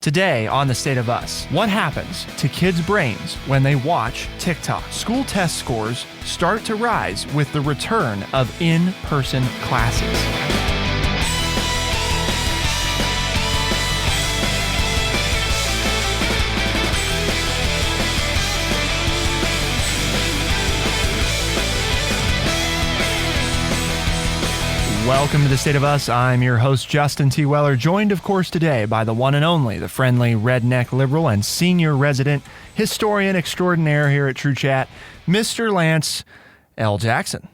Today on The State of Us, what happens to kids' brains when they watch TikTok? School test scores start to rise with the return of in-person classes. Welcome to The State of Us. I'm your host, Justin T. Weller, joined, of course, today by the one and only, the friendly redneck liberal and senior resident historian extraordinaire here at True Chat, Mr. Lance L. Jackson.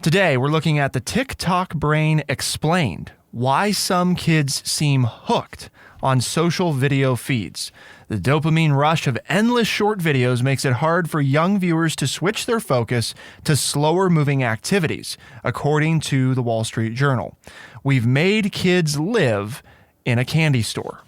Today, we're looking at the TikTok brain explained, why some kids seem hooked on social video feeds. The dopamine rush of endless short videos makes it hard for young viewers to switch their focus to slower moving activities, according to the Wall Street Journal. We've made kids live in a candy store.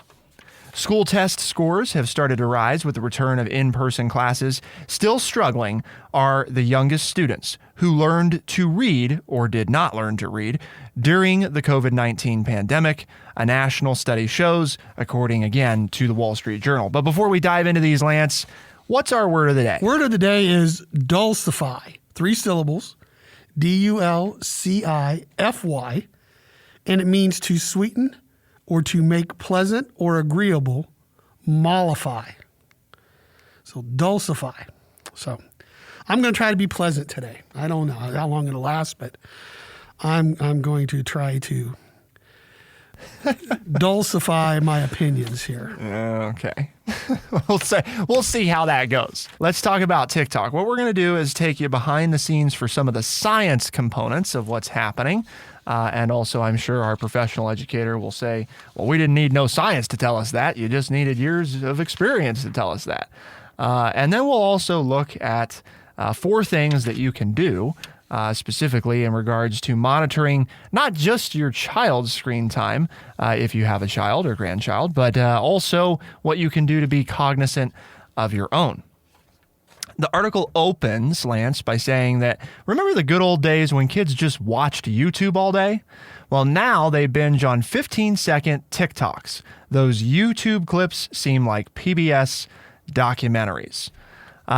School test scores have started to rise with the return of in-person classes. Still struggling are the youngest students who learned to read or did not learn to read during the COVID-19 pandemic, a national study shows, according again to the Wall Street Journal. But before we dive into these, Lance, what's our word of the day? Word of the day is dulcify. 3 syllables, D-U-L-C-I-F-Y, and it means to sweeten or to make pleasant or agreeable, mollify. So dulcify. So I'm going to try to be pleasant today. I don't know how long it'll last, but I'm going to try to dulcify my opinions here. Okay. We'll see how that goes. Let's talk about TikTok. What we're going to do is take you behind the scenes for some of the science components of what's happening. And also, I'm sure our professional educator will say, well, we didn't need no science to tell us that. You just needed years of experience to tell us that. And then we'll also look at 4 things that you can do specifically in regards to monitoring not just your child's screen time, if you have a child or grandchild, but also what you can do to be cognizant of your own. The article opens, Lance, by saying that, remember the good old days when kids just watched YouTube all day? Well, now they binge on 15-second TikToks. Those YouTube clips seem like PBS documentaries.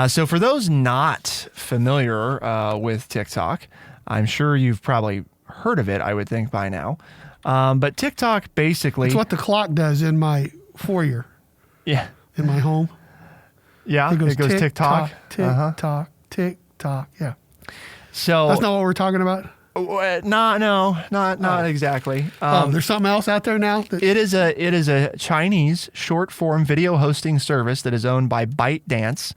So for those not familiar with TikTok, I'm sure you've probably heard of it, I would think, by now. But TikTok basically... It's what the clock does in my foyer. Yeah. In my home. Yeah, it goes tick-tock. Tick-tock, tick-tock, yeah. So that's not what we're talking about? Not exactly. There's something else out there now? It is a Chinese short-form video hosting service that is owned by ByteDance.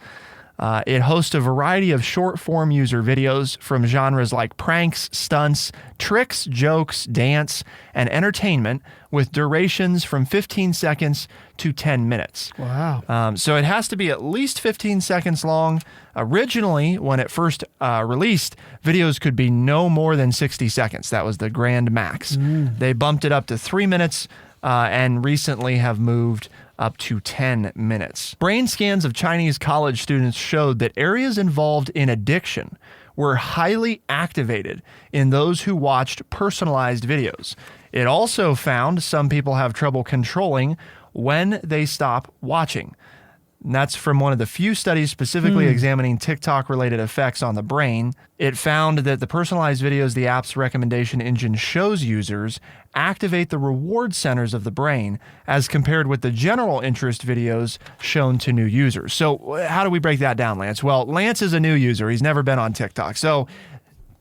It hosts a variety of short-form user videos from genres like pranks, stunts, tricks, jokes, dance, and entertainment with durations from 15 seconds to 10 minutes. Wow. So it has to be at least 15 seconds long. Originally, when it first released, videos could be no more than 60 seconds. That was the grand max. They bumped it up to 3 minutes and recently have moved up to 10 minutes. Brain scans of Chinese college students showed that areas involved in addiction were highly activated in those who watched personalized videos. It also found some people have trouble controlling when they stop watching. And that's from one of the few studies specifically examining TikTok-related effects on the brain. It found that the personalized videos the app's recommendation engine shows users activate the reward centers of the brain as compared with the general interest videos shown to new users. So how do we break that down, Lance? Well, Lance is a new user. He's never been on TikTok. So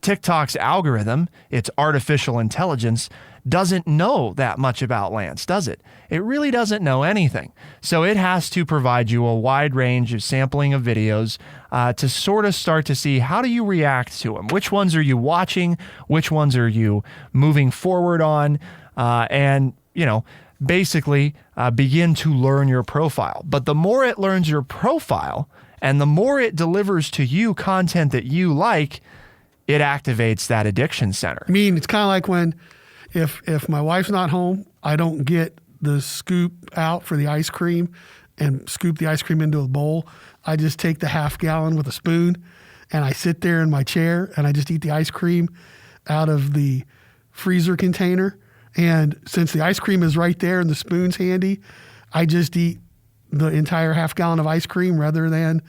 TikTok's algorithm, its artificial intelligence, doesn't know that much about Lance, does it? It really doesn't know anything. So it has to provide you a wide range of sampling of videos to sort of start to see, how do you react to them? Which ones are you watching? Which ones are you moving forward on? And, basically begin to learn your profile. But the more it learns your profile and the more it delivers to you content that you like, it activates that addiction center. I mean, it's kind of like when if my wife's not home, I don't get the scoop out for the ice cream and scoop the ice cream into a bowl. I just take the half gallon with a spoon and I sit there in my chair and I just eat the ice cream out of the freezer container. And since the ice cream is right there and the spoon's handy, I just eat the entire half gallon of ice cream rather than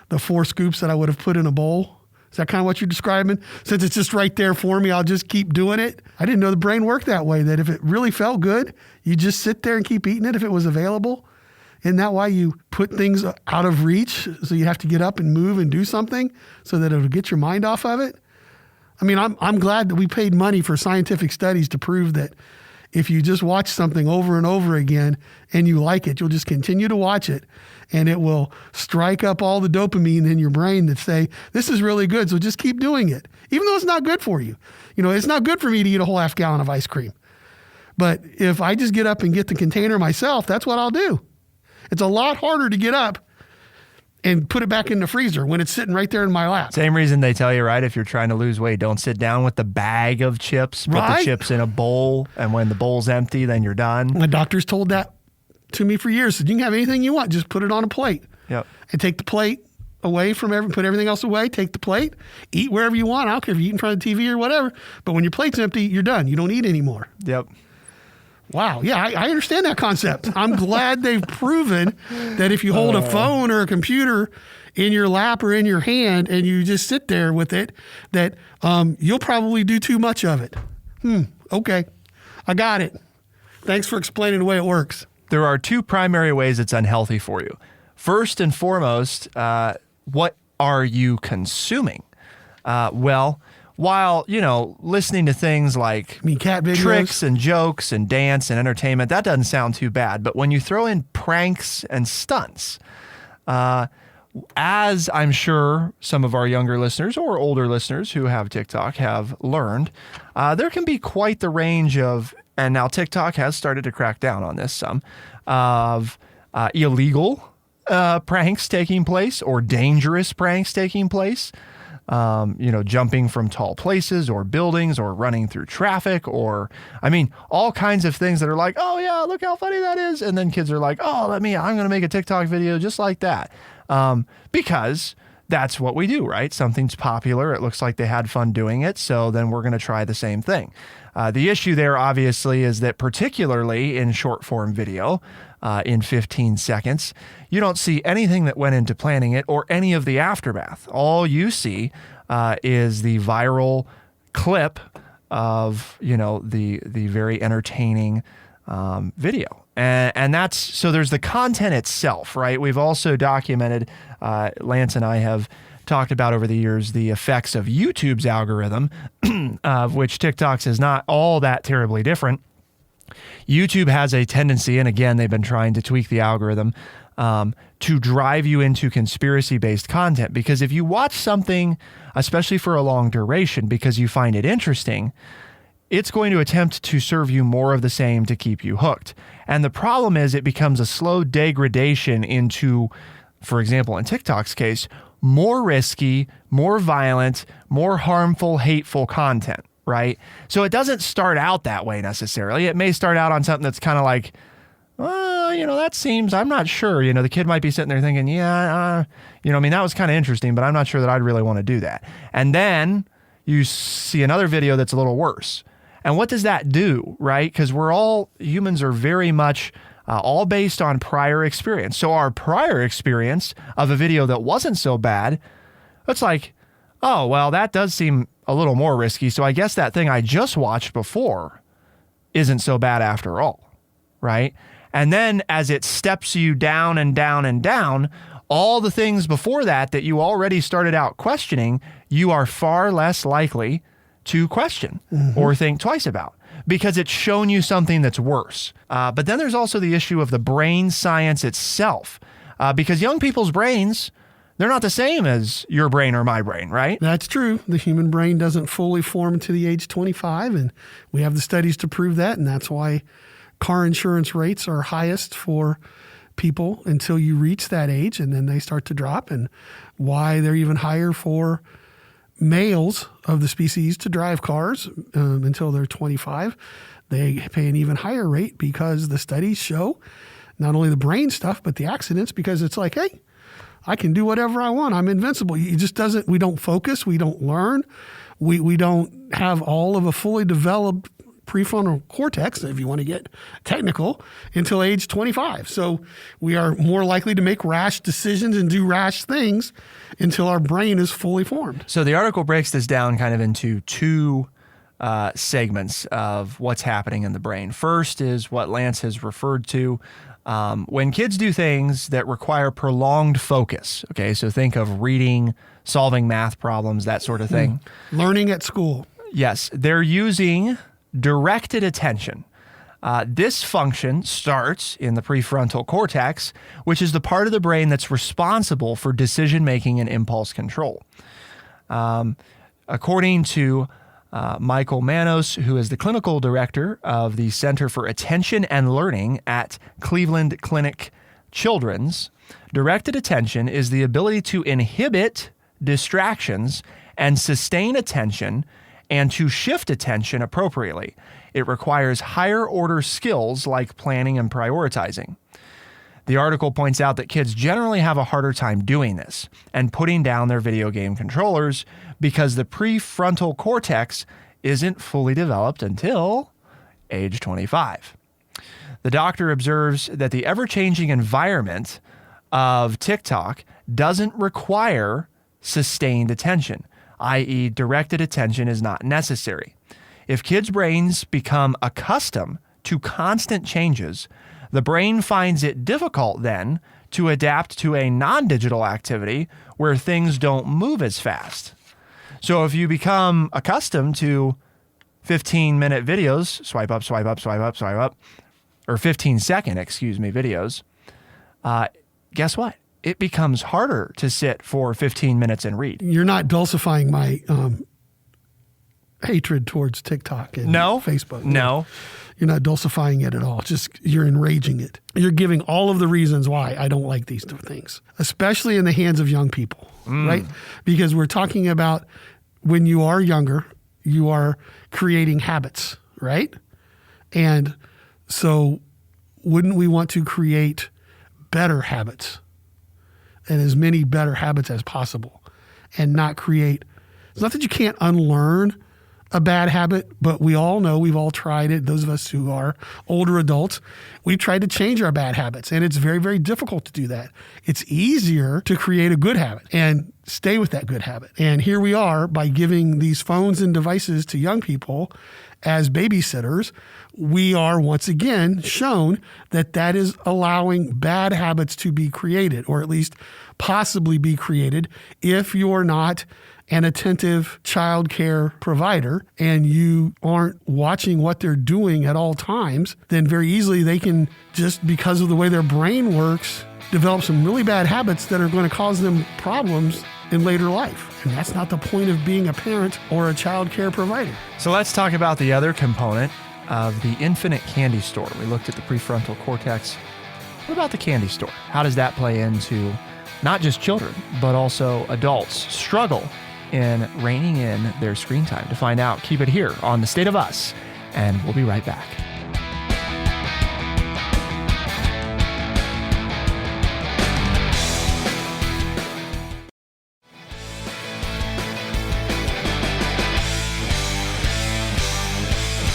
the 4 scoops that I would have put in a bowl. Is that kind of what you're describing? Since it's just right there for me, I'll just keep doing it. I didn't know the brain worked that way, that if it really felt good, you just sit there and keep eating it if it was available. Isn't that why you put things out of reach? So you have to get up and move and do something so that it'll get your mind off of it? I mean, I'm glad that we paid money for scientific studies to prove that if you just watch something over and over again and you like it, you'll just continue to watch it and it will strike up all the dopamine in your brain that say, this is really good, so just keep doing it, even though it's not good for you. You know, it's not good for me to eat a whole half gallon of ice cream. But if I just get up and get the container myself, that's what I'll do. It's a lot harder to get up and put it back in the freezer when it's sitting right there in my lap. Same reason they tell you, right? If you're trying to lose weight, don't sit down with the bag of chips. Put the chips in a bowl, and when the bowl's empty, then you're done. My doctor's told that to me for years. Said, you can have anything you want, just put it on a plate. Yep. And take the plate away from put everything else away, take the plate, eat wherever you want. I don't care if you eat in front of the TV or whatever. But when your plate's empty, you're done. You don't eat anymore. Yep. Wow. Yeah, I understand that concept. I'm glad they've proven that if you hold a phone or a computer in your lap or in your hand and you just sit there with it, that you'll probably do too much of it. Okay. I got it. Thanks for explaining the way it works. There are 2 primary ways it's unhealthy for you. First and foremost, what are you consuming? Well, while, listening to things like cat videos, tricks and jokes and dance and entertainment, that doesn't sound too bad. But when you throw in pranks and stunts, as I'm sure some of our younger listeners or older listeners who have TikTok have learned, there can be quite the range of, and now TikTok has started to crack down on this some, of illegal pranks taking place or dangerous pranks taking place. Jumping from tall places or buildings or running through traffic or, all kinds of things that are like, oh yeah, look how funny that is. And then kids are like, oh, I'm going to make a TikTok video just like that. Because that's what we do, right? Something's popular. It looks like they had fun doing it. So then we're going to try the same thing. The issue there obviously is that particularly in short form video, in 15 seconds, you don't see anything that went into planning it or any of the aftermath. All you see is the viral clip of, the very entertaining video. And that's, so there's the content itself, right? We've also documented, Lance and I have talked about over the years, the effects of YouTube's algorithm, of which TikTok's is not all that terribly different. YouTube has a tendency, and again, they've been trying to tweak the algorithm, to drive you into conspiracy-based content. Because if you watch something, especially for a long duration, because you find it interesting, it's going to attempt to serve you more of the same to keep you hooked. And the problem is it becomes a slow degradation into, for example, in TikTok's case, more risky, more violent, more harmful, hateful content. Right? So it doesn't start out that way necessarily. It may start out on something that's kind of like, that seems, I'm not sure. The kid might be sitting there thinking, that was kind of interesting, but I'm not sure that I'd really want to do that. And then you see another video that's a little worse. And what does that do, right? Because humans are very much all based on prior experience. So our prior experience of a video that wasn't so bad, it's like, oh, well, that does seem a little more risky. So I guess that thing I just watched before isn't so bad after all, right? And then as it steps you down and down and down, all the things before that you already started out questioning, you are far less likely to question or think twice about because it's shown you something that's worse. But then there's also the issue of the brain science itself, because young people's brains, they're not the same as your brain or my brain, right? That's true. The human brain doesn't fully form to the age 25, and we have the studies to prove that, and that's why car insurance rates are highest for people until you reach that age, and then they start to drop, and why they're even higher for males of the species to drive cars until they're 25. They pay an even higher rate because the studies show not only the brain stuff, but the accidents, because it's like, hey, I can do whatever I want. I'm invincible. It just we don't focus. We don't learn. We don't have all of a fully developed prefrontal cortex, if you want to get technical, until age 25. So we are more likely to make rash decisions and do rash things until our brain is fully formed. So the article breaks this down kind of into two segments of what's happening in the brain. First is what Lance has referred to. When kids do things that require prolonged focus, okay, so think of reading, solving math problems, that sort of thing. Learning at school. Yes, they're using directed attention. This function starts in the prefrontal cortex, which is the part of the brain that's responsible for decision-making and impulse control. According to Michael Manos, who is the clinical director of the Center for Attention and Learning at Cleveland Clinic Children's, directed attention is the ability to inhibit distractions and sustain attention and to shift attention appropriately. It requires higher order skills like planning and prioritizing. The article points out that kids generally have a harder time doing this and putting down their video game controllers because the prefrontal cortex isn't fully developed until age 25. The doctor observes that the ever-changing environment of TikTok doesn't require sustained attention, i.e., directed attention is not necessary. If kids' brains become accustomed to constant changes, the brain finds it difficult then to adapt to a non-digital activity where things don't move as fast. So if you become accustomed to 15-minute videos, swipe up, swipe up, swipe up, swipe up, or 15-second, videos, guess what? It becomes harder to sit for 15 minutes and read. You're not dulcifying my hatred towards TikTok and Facebook. No. You're not dulcifying it at all. Just you're enraging it. You're giving all of the reasons why I don't like these things, especially in the hands of young people, right? Because we're talking about when you are younger, you are creating habits, right? And so wouldn't we want to create better habits and as many better habits as possible and not create, it's not that you can't unlearn a bad habit, but we all know, we've all tried it. Those of us who are older adults, we've tried to change our bad habits, and it's very, very difficult to do that. It's easier to create a good habit and stay with that good habit. And here we are, by giving these phones and devices to young people as babysitters, we are once again shown that that is allowing bad habits to be created, or at least possibly be created, if you're not an attentive child care provider and you aren't watching what they're doing at all times. Then very easily they can, just because of the way their brain works, develop some really bad habits that are going to cause them problems in later life. And that's not the point of being a parent or a child care provider. So let's talk about the other component of the infinite candy store. We looked at the prefrontal cortex. What about the candy store? How does that play into not just children, but also adults struggle in reining in their screen time? To find out, keep it here on The State of Us, and we'll be right back.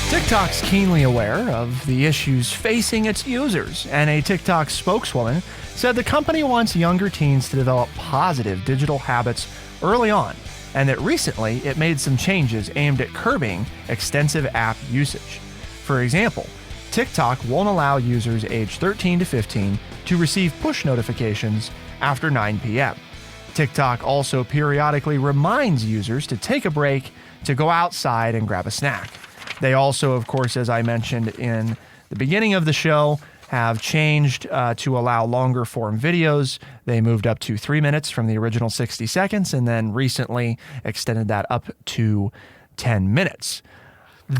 TikTok's keenly aware of the issues facing its users, and a TikTok spokeswoman said the company wants younger teens to develop positive digital habits early on, and that recently it made some changes aimed at curbing extensive app usage. For example, TikTok won't allow users aged 13 to 15 to receive push notifications after 9 p.m. TikTok also periodically reminds users to take a break, to go outside and grab a snack. They also, of course, as I mentioned in the beginning of the show, have changed to allow longer form videos. They moved up to 3 minutes from the original 60 seconds, and then recently extended that up to 10 minutes.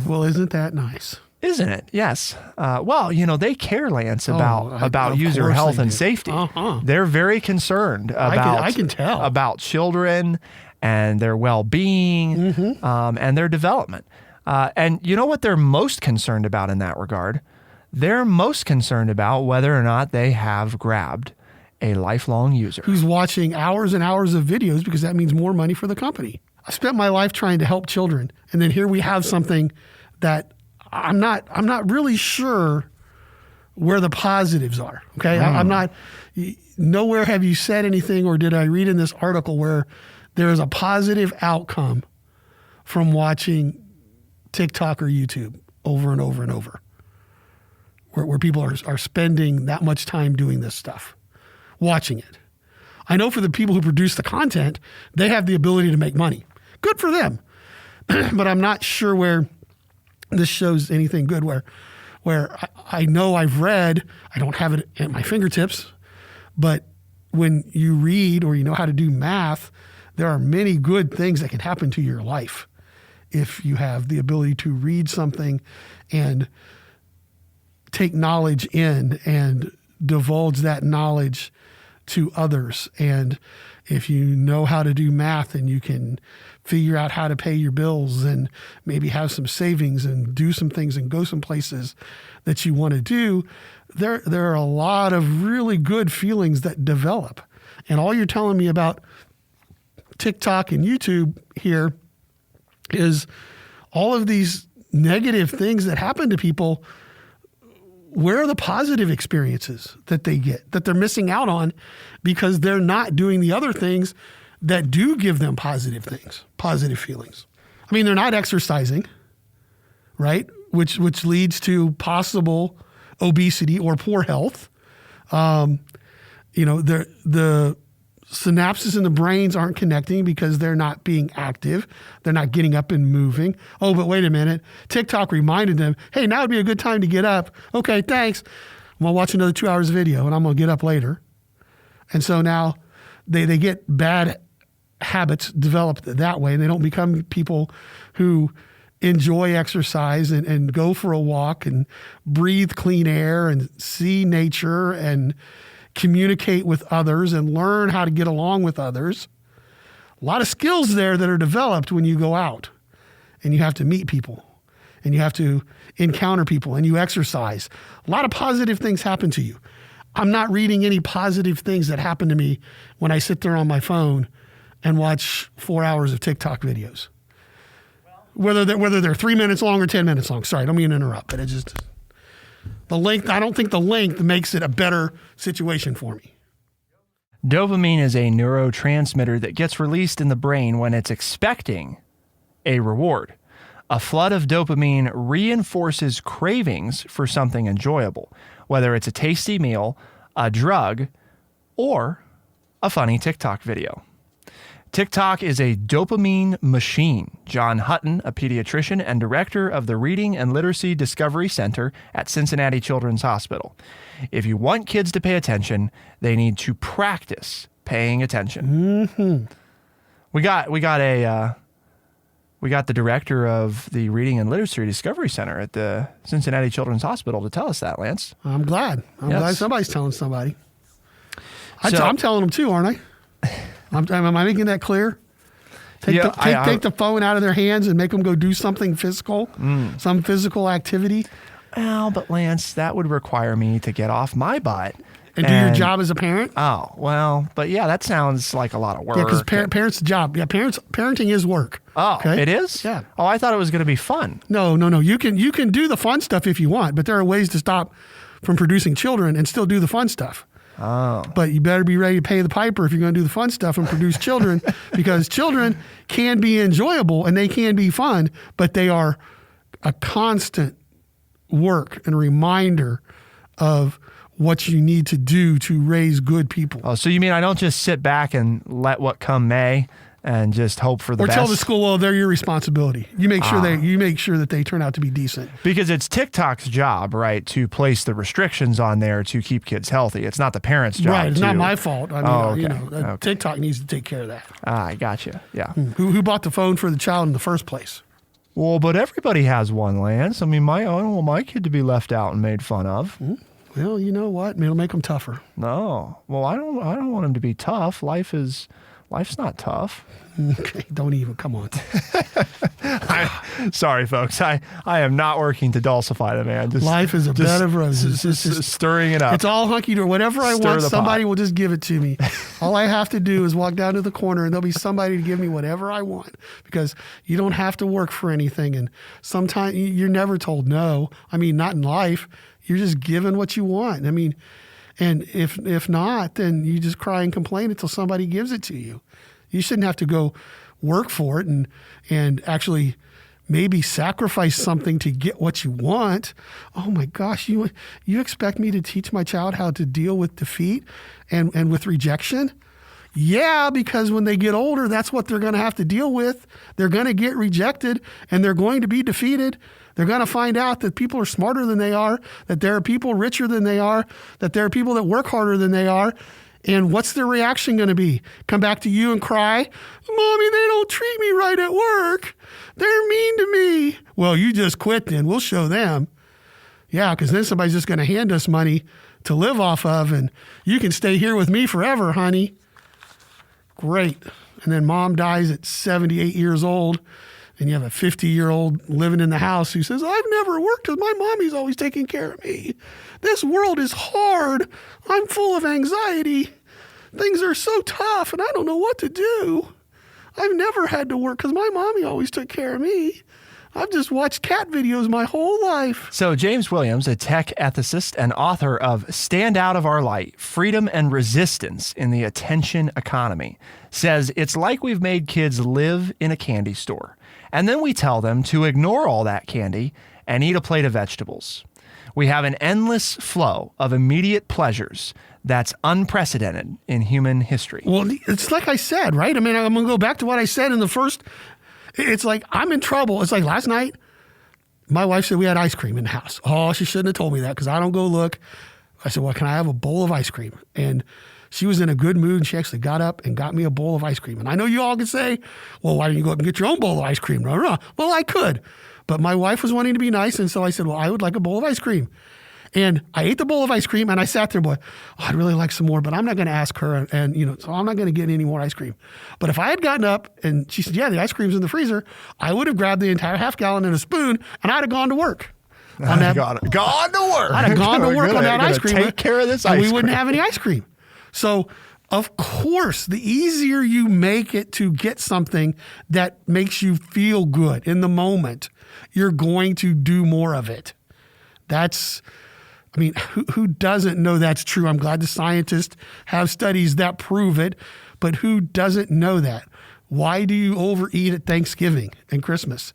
Well, isn't that nice? Isn't it? Yes. Well, you know, they care, Lance, about user health and safety. They're very concerned about, I can tell, about children and their well-being and their development. And you know what they're most concerned about in that regard? They're most concerned about whether or not they have grabbed a lifelong user who's watching hours and hours of videos, because that means more money for the company. I spent my life trying to help children, and then here we have something that I'm not really sure where the positives are. Okay. I'm not, nowhere have you said anything, or did I read in this article where there is a positive outcome from watching TikTok or YouTube over and over and over, where people are spending that much time doing this stuff, watching it. I know for the people who produce the content, they have the ability to make money. Good for them. But I'm not sure where this shows anything good, where I know I've read, I don't have it at my fingertips, but when you read or you know how to do math, there are many good things that can happen to your life if you have the ability to read something and take knowledge in and divulge that knowledge to others. And if you know how to do math and you can figure out how to pay your bills and maybe have some savings and do some things and go some places that you want to do, there are a lot of really good feelings that develop. And all you're telling me about TikTok and YouTube here is all of these negative things that happen to people. Where are the positive experiences that they get, that they're missing out on because they're not doing the other things that do give them positive things, positive feelings? I mean, they're not exercising, right? Which leads to possible obesity or poor health. The synapses in the brains aren't connecting because they're not being active. They're not getting up and moving. Oh, but wait a minute. TikTok reminded them, hey, now would be a good time to get up. Okay, thanks. I'm going to watch another 2 hours of video and I'm going to get up later. And so now they get bad habits developed that way. And they don't become people who enjoy exercise and go for a walk and breathe clean air and see nature and communicate with others and learn how to get along with others. A lot of skills there that are developed when you go out and you have to meet people and you have to encounter people and you exercise. A lot of positive things happen to you. I'm not reading any positive things that happen to me when I sit there on my phone and watch 4 hours of TikTok videos. Whether they're 3 minutes long or 10 minutes long. Sorry, I don't mean to interrupt, but it just... The length, I don't think the length makes it a better situation for me. Dopamine is a neurotransmitter that gets released in the brain when it's expecting a reward. A flood of dopamine reinforces cravings for something enjoyable, whether it's a tasty meal, a drug, or a funny TikTok video. TikTok is a dopamine machine. John Hutton, a pediatrician and director of the Reading and Literacy Discovery Center at Cincinnati Children's Hospital. If you want kids to pay attention, they need to practice paying attention. Mm-hmm. We got the director of the Reading and Literacy Discovery Center at the Cincinnati Children's Hospital to tell us that, Lance. I'm glad. I'm glad somebody's telling somebody. I'm telling them too, aren't I? Am I making that clear? Take the phone out of their hands and make them go do something physical, some physical activity. Well, but Lance, that would require me to get off my butt. And do your job as a parent? Oh, well, but yeah, that sounds like a lot of work. Yeah, because parents' job. Yeah, parenting is work. Oh, okay? It is? Yeah. Oh, I thought it was going to be fun. No. You can do the fun stuff if you want, but there are ways to stop from producing children and still do the fun stuff. Oh. But you better be ready to pay the piper if you're going to do the fun stuff and produce children, because children can be enjoyable and they can be fun, but they are a constant work and a reminder of what you need to do to raise good people. Oh, so you mean I don't just sit back and let what come may and just hope for the best? Or tell the school, well, they're your responsibility. You make sure that they turn out to be decent. Because it's TikTok's job, right, to place the restrictions on there to keep kids healthy. It's not the parents' job. Right, it's not my fault. I mean, okay. TikTok needs to take care of that. I gotcha. Yeah. Who bought the phone for the child in the first place? Well, but everybody has one, Lance. I mean, I don't want my kid to be left out and made fun of. Well, you know what? It'll make them tougher. No. Well, I don't want him to be tough. Life is Life's not tough. Okay, don't even, come on. Sorry, folks. I am not working to dulcify the man. Life is a bed of roses. Just stirring it up. It's all hunky-dory. Whatever I Stir want, the somebody pot. will just give it to me. All I have to do is walk down to the corner and there'll be somebody to give me whatever I want, because you don't have to work for anything. And sometimes you're never told no. I mean, not in life. You're just given what you want. I mean, and if not, then you just cry and complain until somebody gives it to you. You shouldn't have to go work for it and actually maybe sacrifice something to get what you want. Oh my gosh, you expect me to teach my child how to deal with defeat and with rejection? Yeah, because when they get older, that's what they're going to have to deal with. They're going to get rejected and they're going to be defeated. They're going to find out that people are smarter than they are, that there are people richer than they are, that there are people that work harder than they are. And what's their reaction going to be? Come back to you and cry, Mommy, they don't treat me right at work. They're mean to me. Well, you just quit then. We'll show them. Yeah, because then somebody's just going to hand us money to live off of, and you can stay here with me forever, honey. Great. And then mom dies at 78 years old, and you have a 50-year-old living in the house who says, I've never worked because my mommy's always taking care of me. This world is hard. I'm full of anxiety. Things are so tough, and I don't know what to do. I've never had to work because my mommy always took care of me. I've just watched cat videos my whole life. So James Williams, a tech ethicist and author of Stand Out of Our Light, Freedom and Resistance in the Attention Economy, says it's like we've made kids live in a candy store, and then we tell them to ignore all that candy and eat a plate of vegetables. We have an endless flow of immediate pleasures that's unprecedented in human history. Well, it's like I said, right? I mean, I'm going to go back to what I said in the first. It's like I'm in trouble. It's like last night, my wife said we had ice cream in the house. Oh, she shouldn't have told me that because I don't go look. I said, well, can I have a bowl of ice cream? And she was in a good mood, and she actually got up and got me a bowl of ice cream. And I know you all can say, well, why don't you go up and get your own bowl of ice cream? No. Well, I could. But my wife was wanting to be nice, and so I said, well, I would like a bowl of ice cream. And I ate the bowl of ice cream, and I sat there, boy, I'd really like some more, but I'm not going to ask her, and so I'm not going to get any more ice cream. But if I had gotten up and she said, yeah, the ice cream's in the freezer, I would have grabbed the entire half gallon in a spoon, and I'd have gone to work. Gone to work. I'd have gone to work on that ice cream. Take care of this ice cream. cream. We wouldn't have any ice cream. So, of course, the easier you make it to get something that makes you feel good in the moment, you're going to do more of it. I mean, who doesn't know that's true? I'm glad the scientists have studies that prove it, but who doesn't know that? Why do you overeat at Thanksgiving and Christmas?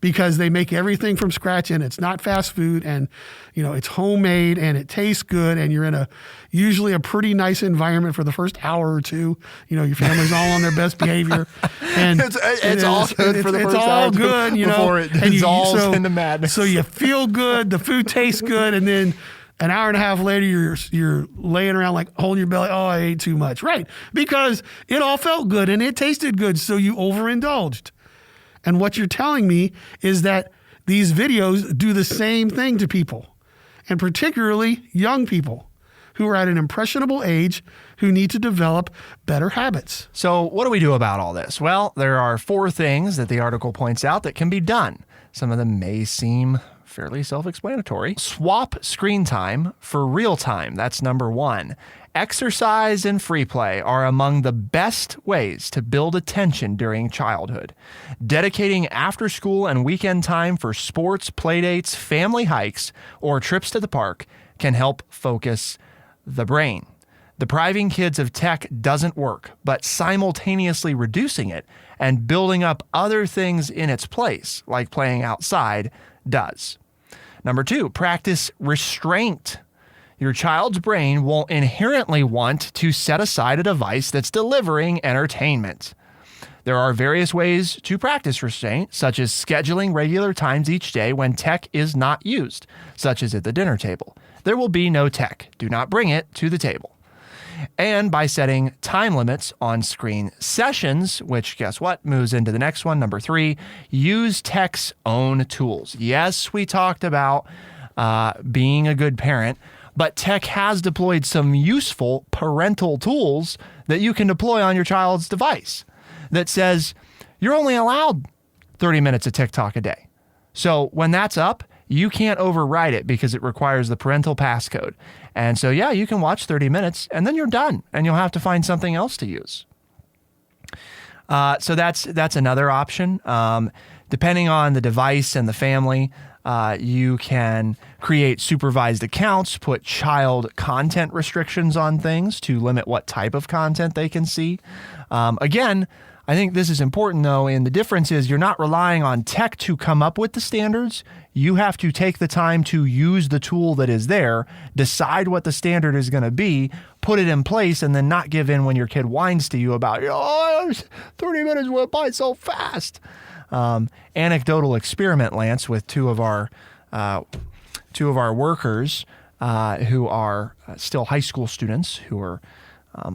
Because they make everything from scratch, and it's not fast food, and it's homemade, and it tastes good, and you're in usually a pretty nice environment for the first hour or two. Your family's all on their best behavior, and it's all good for the first hour. It's all good, before it dissolves into madness. So you feel good, the food tastes good, and then an hour and a half later, you're laying around like holding your belly. Oh, I ate too much, right? Because it all felt good and it tasted good, so you overindulged. And what you're telling me is that these videos do the same thing to people, and particularly young people who are at an impressionable age who need to develop better habits. So what do we do about all this? Well, there are 4 things that the article points out that can be done. Some of them may seem fairly self-explanatory. Swap screen time for real time. That's number 1. Exercise and free play are among the best ways to build attention during childhood. Dedicating after-school and weekend time for sports, playdates, family hikes, or trips to the park can help focus the brain. Depriving kids of tech doesn't work, but simultaneously reducing it and building up other things in its place, like playing outside, does. Number 2, practice restraint. Your child's brain won't inherently want to set aside a device that's delivering entertainment. There are various ways to practice restraint, such as scheduling regular times each day when tech is not used, such as at the dinner table. There will be no tech. Do not bring it to the table. And by setting time limits on screen sessions, which guess what, moves into the next one, number 3, use tech's own tools. Yes, we talked about being a good parent, but tech has deployed some useful parental tools that you can deploy on your child's device that says you're only allowed 30 minutes of TikTok a day. So when that's up, you can't override it because it requires the parental passcode. And so, yeah, you can watch 30 minutes and then you're done and you'll have to find something else to use. So that's another option. Depending on the device and the family, you can create supervised accounts, put child content restrictions on things to limit what type of content they can see. Again, I think this is important though, and the difference is you're not relying on tech to come up with the standards. You have to take the time to use the tool that is there, decide what the standard is going to be, put it in place, and then not give in when your kid whines to you about, 30 minutes went by so fast. Anecdotal experiment, Lance, with two of our workers who are still high school students who are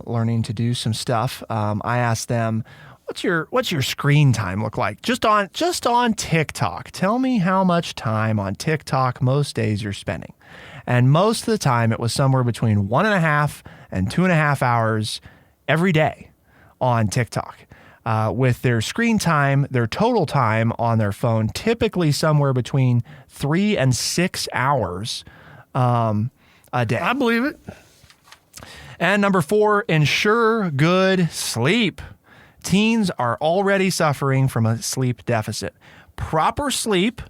learning to do some stuff. I asked them, What's your screen time look like? Just on TikTok. Tell me how much time on TikTok most days you're spending. And most of the time it was somewhere between 1.5 and 2.5 hours every day on TikTok. With their screen time, their total time on their phone, typically somewhere between 3 and 6 hours a day. I believe it. And number 4, ensure good sleep. Teens are already suffering from a sleep deficit. Proper sleep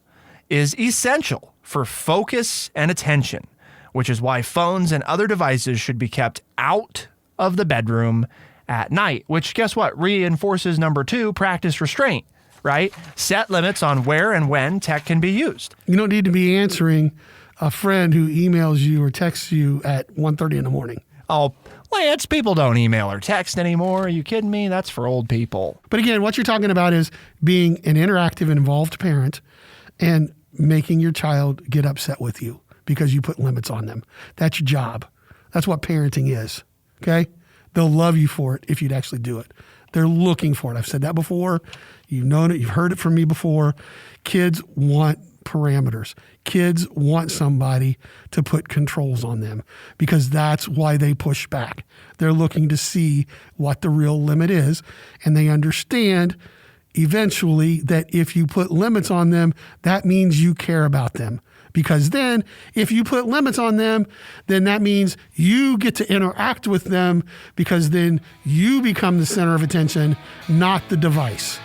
is essential for focus and attention, which is why phones and other devices should be kept out of the bedroom at night, which guess what? Reinforces number 2, practice restraint, right? Set limits on where and when tech can be used. You don't need to be answering a friend who emails you or texts you at 1:30 in the morning. Oh, Lance, people don't email or text anymore. Are you kidding me? That's for old people. But again, what you're talking about is being an interactive and involved parent and making your child get upset with you because you put limits on them. That's your job. That's what parenting is, okay? They'll love you for it if you'd actually do it. They're looking for it. I've said that before. You've known it. You've heard it from me before. Kids want parameters. Kids want somebody to put controls on them because that's why they push back. They're looking to see what the real limit is, and they understand eventually that if you put limits on them, that means you care about them. Because then if you put limits on them, then that means you get to interact with them because then you become the center of attention, not the device.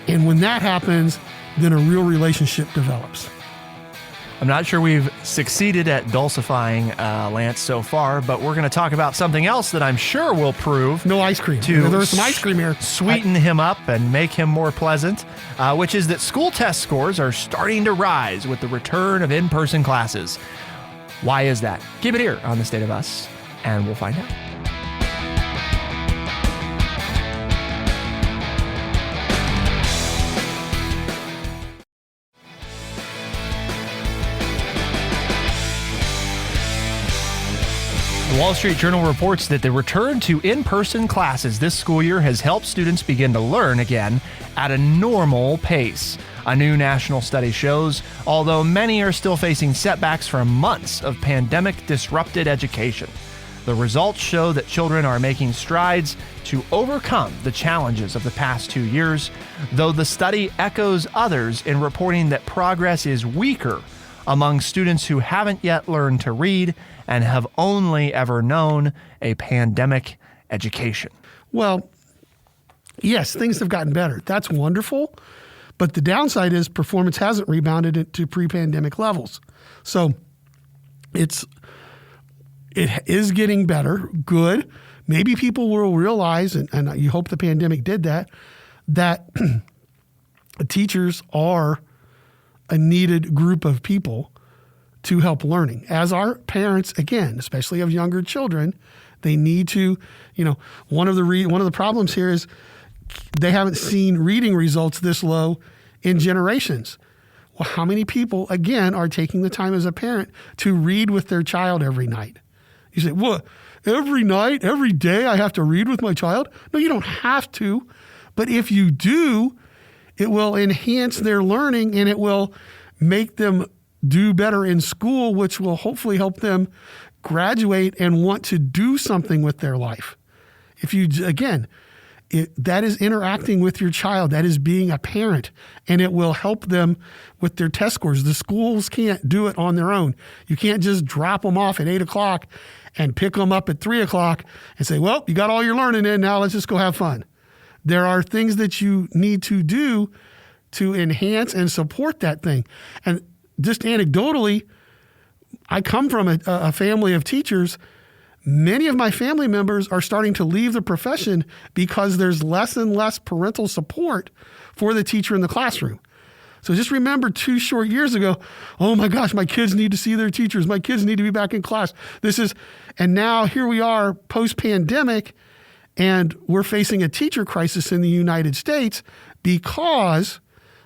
And when that happens, then a real relationship develops. I'm not sure we've succeeded at dulcifying Lance so far, but we're going to talk about something else that I'm sure will prove no ice cream. There's some ice cream here. Sweeten him up and make him more pleasant, which is that school test scores are starting to rise with the return of in-person classes. Why is that? Keep it here on The State of Us, and we'll find out. The Wall Street Journal reports that the return to in-person classes this school year has helped students begin to learn again at a normal pace. A new national study shows, although many are still facing setbacks from months of pandemic-disrupted education, the results show that children are making strides to overcome the challenges of the past 2 years, though the study echoes others in reporting that progress is weaker among students who haven't yet learned to read and have only ever known a pandemic education. Well, yes, things have gotten better. That's wonderful. But the downside is performance hasn't rebounded to pre-pandemic levels. So it is getting better. Good. Maybe people will realize, and you hope the pandemic did that teachers are a needed group of people to help learning. As our parents, again, especially of younger children, they need to, one of the problems here is they haven't seen reading results this low in generations. Well, how many people, again, are taking the time as a parent to read with their child every night? You say, what, every night, every day I have to read with my child? No, you don't have to. But if you do, it will enhance their learning and it will make them do better in school, which will hopefully help them graduate and want to do something with their life. If you, again, that is interacting with your child. That is being a parent, and it will help them with their test scores. The schools can't do it on their own. You can't just drop them off at 8 o'clock and pick them up at 3 o'clock and say, well, you got all your learning in. Now let's just go have fun. There are things that you need to do to enhance and support that thing. And just anecdotally, I come from a family of teachers. Many of my family members are starting to leave the profession because there's less and less parental support for the teacher in the classroom. So just remember 2 short years ago, oh my gosh, my kids need to see their teachers. My kids need to be back in class. And now here we are post-pandemic, and we're facing a teacher crisis in the United States because,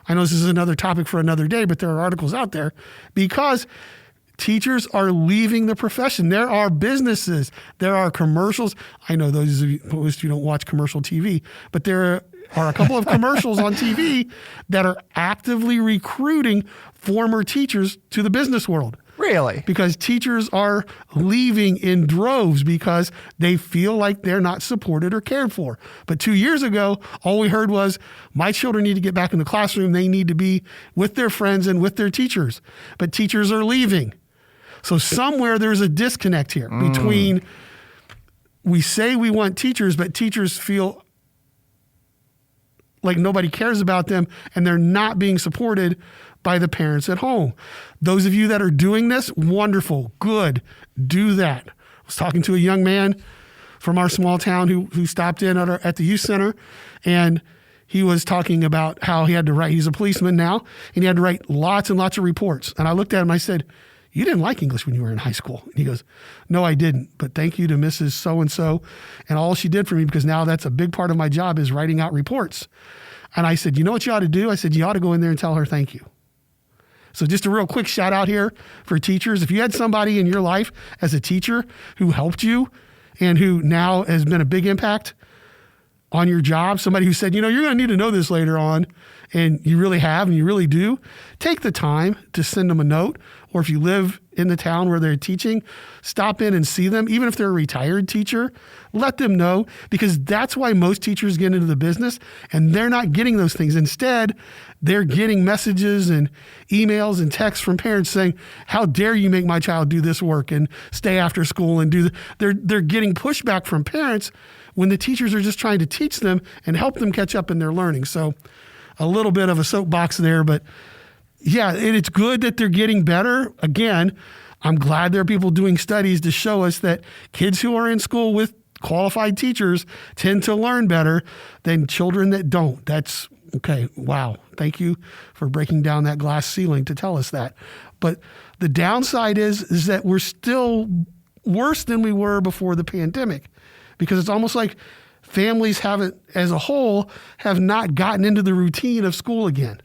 I know this is another topic for another day, but there are articles out there, because teachers are leaving the profession. There are businesses, there are commercials. I know those of you who don't watch commercial TV, but there are a couple of commercials on TV that are actively recruiting former teachers to the business world. Really? Because teachers are leaving in droves because they feel like they're not supported or cared for. But 2 years ago, all we heard was, my children need to get back in the classroom. They need to be with their friends and with their teachers. But teachers are leaving. So somewhere there's a disconnect here between, we say we want teachers, but teachers feel like nobody cares about them and they're not being supported by the parents at home. Those of you that are doing this, wonderful, good, do that. I was talking to a young man from our small town who stopped in at the youth center, and he was talking about how he had to write, he's a policeman now, and he had to write lots and lots of reports. And I looked at him, I said, you didn't like English when you were in high school. And he goes, no, I didn't. But thank you to Mrs. So-and-so and all she did for me, because now that's a big part of my job is writing out reports. And I said, you know what you ought to do? I said, you ought to go in there and tell her thank you. So just a real quick shout out here for teachers. If you had somebody in your life as a teacher who helped you and who now has been a big impact on your job, somebody who said, you're going to need to know this later on, and you really have and you really do, take the time to send them a note. Or if you live in the town where they're teaching, stop in and see them. Even if they're a retired teacher, let them know, because that's why most teachers get into the business and they're not getting those things. Instead, they're getting messages and emails and texts from parents saying, how dare you make my child do this work and stay after school and they're getting pushback from parents when the teachers are just trying to teach them and help them catch up in their learning. So a little bit of a soapbox there, but yeah, and it's good that they're getting better. Again, I'm glad there are people doing studies to show us that kids who are in school with qualified teachers tend to learn better than children that don't. That's okay. Wow. Thank you for breaking down that glass ceiling to tell us that. But the downside is that we're still worse than we were before the pandemic, because it's almost like families haven't, as a whole, have not gotten into the routine of school again.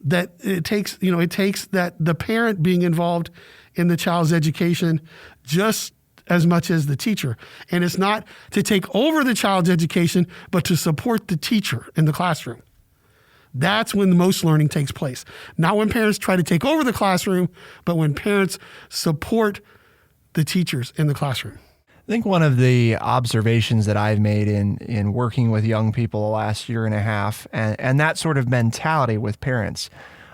That it takes that the parent being involved in the child's education just as much as the teacher. And it's not to take over the child's education, but to support the teacher in the classroom. That's when the most learning takes place. Not when parents try to take over the classroom, but when parents support the teachers in the classroom. I think one of the observations that I've made in working with young people the last year and a half, and that sort of mentality with parents,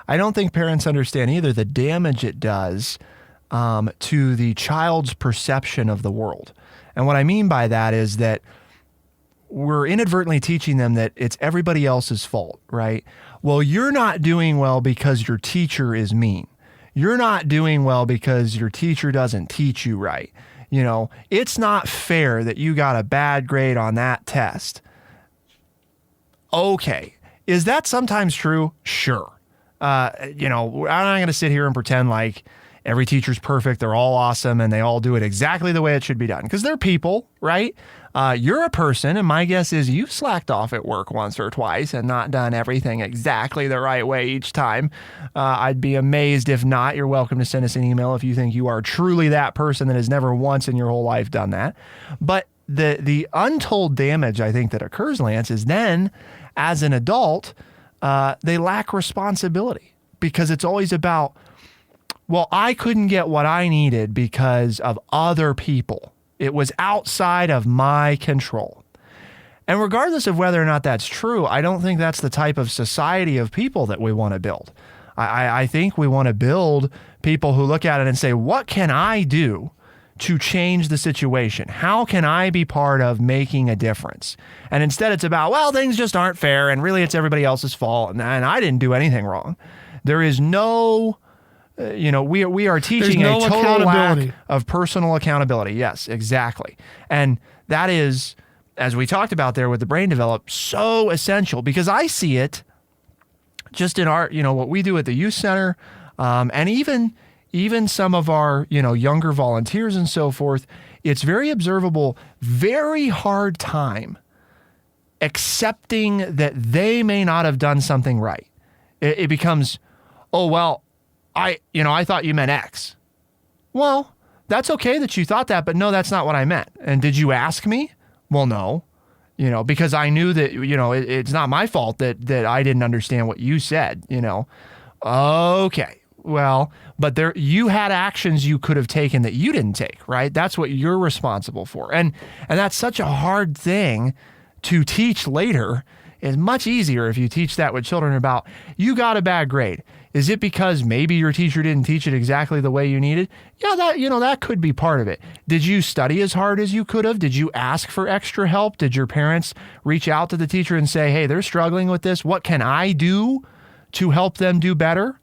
I don't think parents understand either the damage it does to the child's perception of the world. And what I mean by that is that we're inadvertently teaching them that it's everybody else's fault, right? Well, you're not doing well because your teacher is mean. You're not doing well because your teacher doesn't teach you right. It's not fair that you got a bad grade on that test. Okay. Is that sometimes true? Sure. I'm not going to sit here and pretend like every teacher's perfect, they're all awesome, and they all do it exactly the way it should be done. Because they're people, right? You're a person, and my guess is you've slacked off at work once or twice and not done everything exactly the right way each time. I'd be amazed if not. You're welcome to send us an email if you think you are truly that person that has never once in your whole life done that. But the untold damage, I think, that occurs, Lance, is then, as an adult, they lack responsibility, because it's always about, well, I couldn't get what I needed because of other people. It was outside of my control. And regardless of whether or not that's true, I don't think that's the type of society of people that we want to build. I think we want to build people who look at it and say, what can I do to change the situation? How can I be part of making a difference? And instead it's about, well, things just aren't fair and really it's everybody else's fault and I didn't do anything wrong. There is no, we are teaching no a total lack accountability. of personal accountability. Yes, exactly. And that is, as we talked about there with the Brain Develop, so essential because I see it just in our, what we do at the youth center, and even some of our, younger volunteers and so forth. It's very observable, very hard time accepting that they may not have done something right. It becomes, oh, well, I thought you meant X. Well, that's okay that you thought that, but no, that's not what I meant. And did you ask me? Well, no. Because I knew that, it's not my fault that I didn't understand what you said, Okay, well, but you had actions you could have taken that you didn't take, right? That's what you're responsible for. And that's such a hard thing to teach later. It's much easier if you teach that with children about, you got a bad grade. Is it because maybe your teacher didn't teach it exactly the way you needed? Yeah, that could be part of it. Did you study as hard as you could have? Did you ask for extra help? Did your parents reach out to the teacher and say, hey, they're struggling with this. What can I do to help them do better?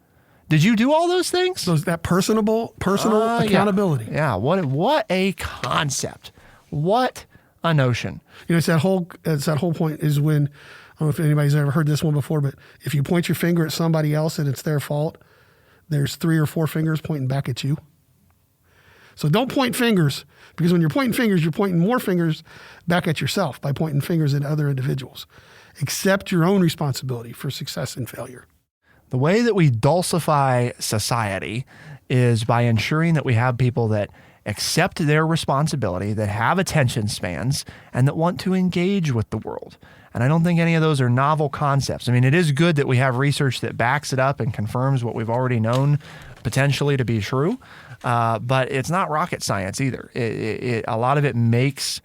Did you do all those things? So that personal accountability. Yeah. What a concept. What a notion. It's that whole point is when, I don't know if anybody's ever heard this one before, but if you point your finger at somebody else and it's their fault, there's 3 or 4 fingers pointing back at you. So don't point fingers, because when you're pointing fingers, you're pointing more fingers back at yourself by pointing fingers at other individuals. Accept your own responsibility for success and failure. The way that we dulcify society is by ensuring that we have people that accept their responsibility, that have attention spans, and that want to engage with the world. And I don't think any of those are novel concepts. I mean, it is good that we have research that backs it up and confirms what we've already known potentially to be true, but it's not rocket science either. A lot of it makes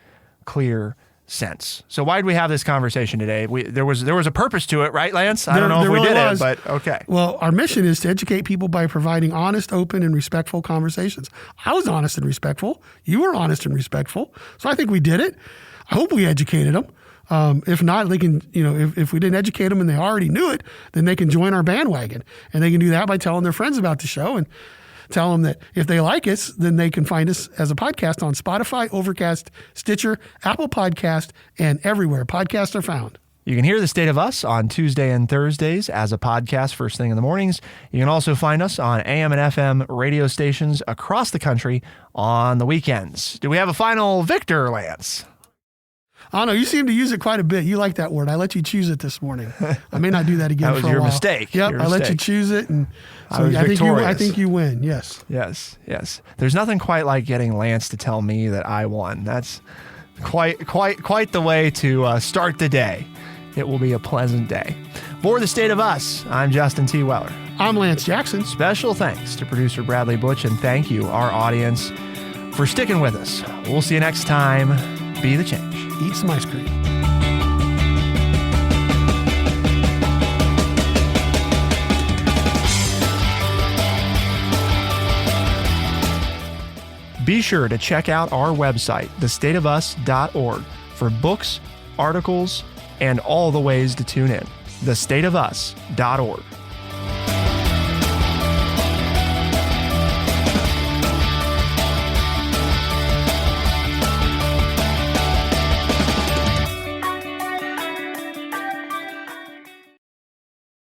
clear sense. So why did we have this conversation today? There was a purpose to it, right, Lance? I don't know if we did it, but okay. Well, our mission is to educate people by providing honest, open, and respectful conversations. I was honest and respectful. You were honest and respectful. So I think we did it. I hope we educated them. If not, they can, if we didn't educate them and they already knew it, then they can join our bandwagon. And they can do that by telling their friends about the show and tell them that if they like us, then they can find us as a podcast on Spotify, Overcast, Stitcher, Apple Podcast, and everywhere podcasts are found. You can hear The State of Us on Tuesday and Thursdays as a podcast first thing in the mornings. You can also find us on AM and FM radio stations across the country on the weekends. Do we have a final victor, Lance? I don't know. You seem to use it quite a bit. You like that word. I let you choose it this morning. I may not do that again. That was for a your while. mistake. Yep, your I let mistake. you choose it, and so I was victorious. I think you win. Yes. Yes. There's nothing quite like getting Lance to tell me that I won. That's quite the way to start the day. It will be a pleasant day. For The State of Us, I'm Justin T. Weller. I'm Lance Jackson. Special thanks to producer Bradley Butch, and thank you, our audience, for sticking with us. We'll see you next time. Be the change. Eat some ice cream. Be sure to check out our website, thestateofus.org, for books, articles, and all the ways to tune in. thestateofus.org.